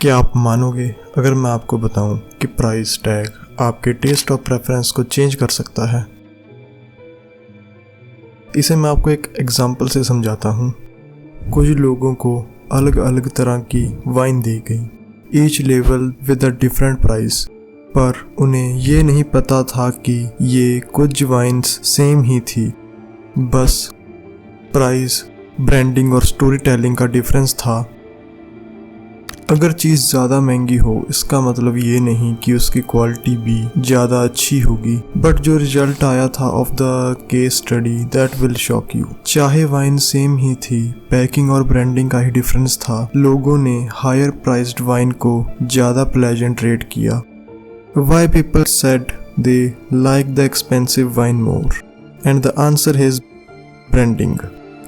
क्या आप मानोगे अगर मैं आपको बताऊं कि प्राइस टैग आपके टेस्ट और प्रेफरेंस को चेंज कर सकता है। इसे मैं आपको एक एग्जांपल से समझाता हूं। कुछ लोगों को अलग अलग तरह की वाइन दी गई, each level with a different price, पर उन्हें ये नहीं पता था कि ये कुछ वाइन्स सेम ही थी, बस प्राइस, ब्रांडिंग और स्टोरी टेलिंग का डिफरेंस था। अगर चीज़ ज़्यादा महंगी हो इसका मतलब ये नहीं कि उसकी क्वालिटी भी ज़्यादा अच्छी होगी, बट जो रिजल्ट आया था of the case study that will shock you. चाहे वाइन सेम ही थी, पैकिंग और ब्रांडिंग का ही डिफरेंस था, लोगों ने हायर प्राइस्ड वाइन को ज़्यादा प्लेजेंट रेट किया। Why people said they like the expensive wine more, and the answer is branding.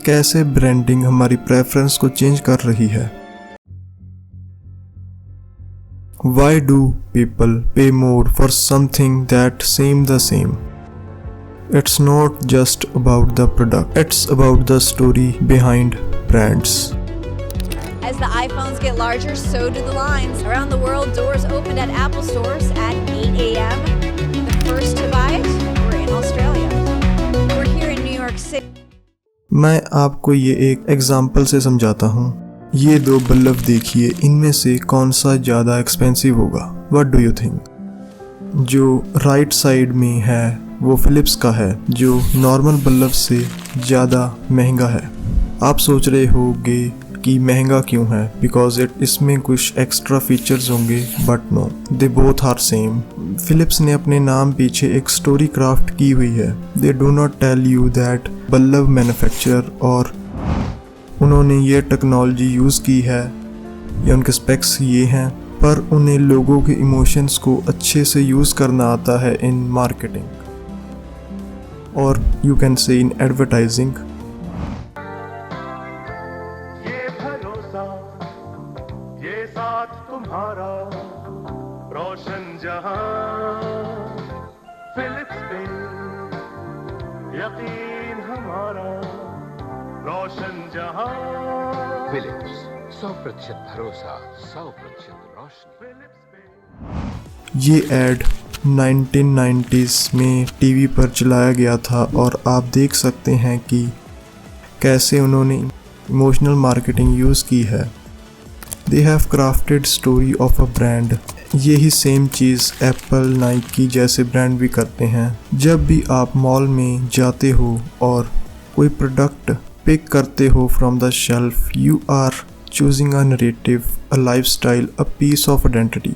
कैसे ब्रांडिंग हमारी प्रेफरेंस को चेंज कर रही है। Why do people pay more for something that seems the same? It's not just about the product, it's about the story behind brands. As the iPhones get larger, so do the lines. Around the world, doors opened at Apple stores at 8 a.m. The first to buy it were in Australia. We're here in New York City. मैं आपको ये एक example से समझाता हूँ। ये दो bulb देखिए, इनमें से कौन सा ज़्यादा एक्सपेंसिव होगा? What do you think? जो राइट साइड में है वो फिलिप्स का है, जो नॉर्मल बल्ब से ज़्यादा महंगा है। आप सोच रहे होंगे कि महंगा क्यों है, बिकॉज इसमें कुछ एक्स्ट्रा फीचर्स होंगे, but no, they both are same. Philips ने अपने नाम पीछे एक स्टोरी क्राफ्ट की हुई है। They do not tell you that bulb manufacturer और उन्होंने ये टेक्नोलॉजी यूज़ की है या उनके स्पेक्स ये हैं, पर उन्हें लोगों के इमोशंस को अच्छे से यूज़ करना आता है इन मार्केटिंग, और you can say in advertising. ये भरोसा, ये साथ तुम्हारा, रोशन जहां, फिलिप्स पे यकीन हमारा, रोशन जहां। फिलिप्स 100% भरोसा, 100% रोशनी। ये एड 1990s में टीवी पर चलाया गया था, और आप देख सकते हैं कि कैसे उन्होंने इमोशनल मार्केटिंग यूज़ की है। They have crafted story of a brand. यही सेम चीज़ एप्पल, नाइकी जैसे ब्रांड भी करते हैं। जब भी आप मॉल में जाते हो और कोई प्रोडक्ट पिक करते हो from the shelf, you are choosing a narrative, a lifestyle, a piece of identity.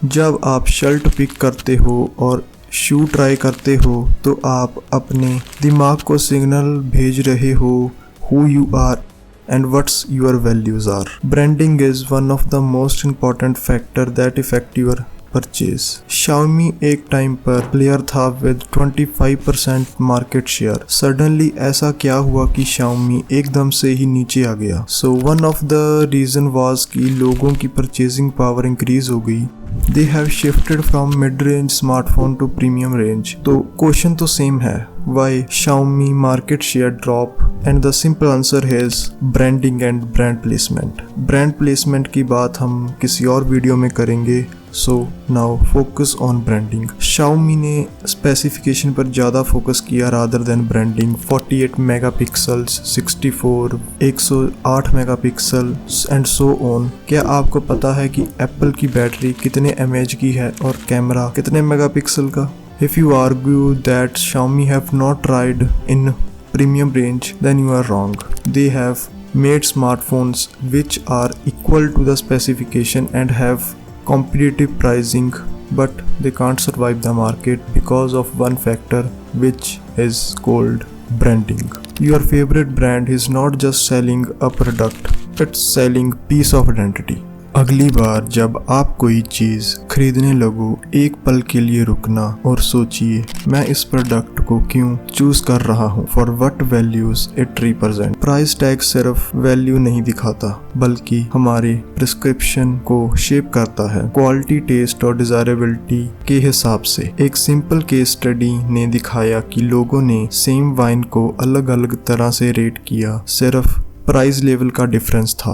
जब आप शर्ट पिक करते हो और शू ट्राई करते हो तो आप अपने दिमाग को सिग्नल भेज रहे हो who you are and what's your values are. Branding is one of the most important factor that effect your purchase. Xiaomi एक टाइम पर प्लेयर था विद 25% मार्केट शेयर। सडनली ऐसा क्या हुआ कि Xiaomi एकदम से ही नीचे आ गया। So one of the reason was कि लोगों की परचेजिंग पावर इंक्रीज हो गई। They have shifted from mid-range smartphone to premium range. तो क्वेश्चन तो सेम है, why Xiaomi market share drop? And the simple answer is branding and brand placement. Brand placement की बात हम किसी और वीडियो में करेंगे। So now focus on branding. Xiaomi ने स्पेसिफिकेशन पर ज़्यादा फोकस किया rather than branding. 48 megapixels, 64, 108 megapixel and so on. क्या आपको पता है कि एप्पल की बैटरी कितने mAh की है और कैमरा कितने मेगापिक्सल का? If you argue that Xiaomi have not tried in premium range, then you are wrong. They have made smartphones which are equal to the specification and have competitive pricing, but they can't survive the market because of one factor, which is called branding. Your favorite brand is not just selling a product, it's selling piece of identity. अगली बार जब आप कोई चीज़ खरीदने लगो, एक पल के लिए रुकना और सोचिए, मैं इस प्रोडक्ट को क्यों चूज कर रहा हूँ, for what values it represent. Price tag सिर्फ वैल्यू नहीं दिखाता, बल्कि हमारे प्रिस्क्रिप्शन को शेप करता है क्वालिटी, टेस्ट और डिजायरेबिलिटी के हिसाब से। एक सिंपल केस स्टडी ने दिखाया कि लोगों ने सेम वाइन को अलग अलग तरह से रेट किया, सिर्फ प्राइस लेवल का डिफरेंस था।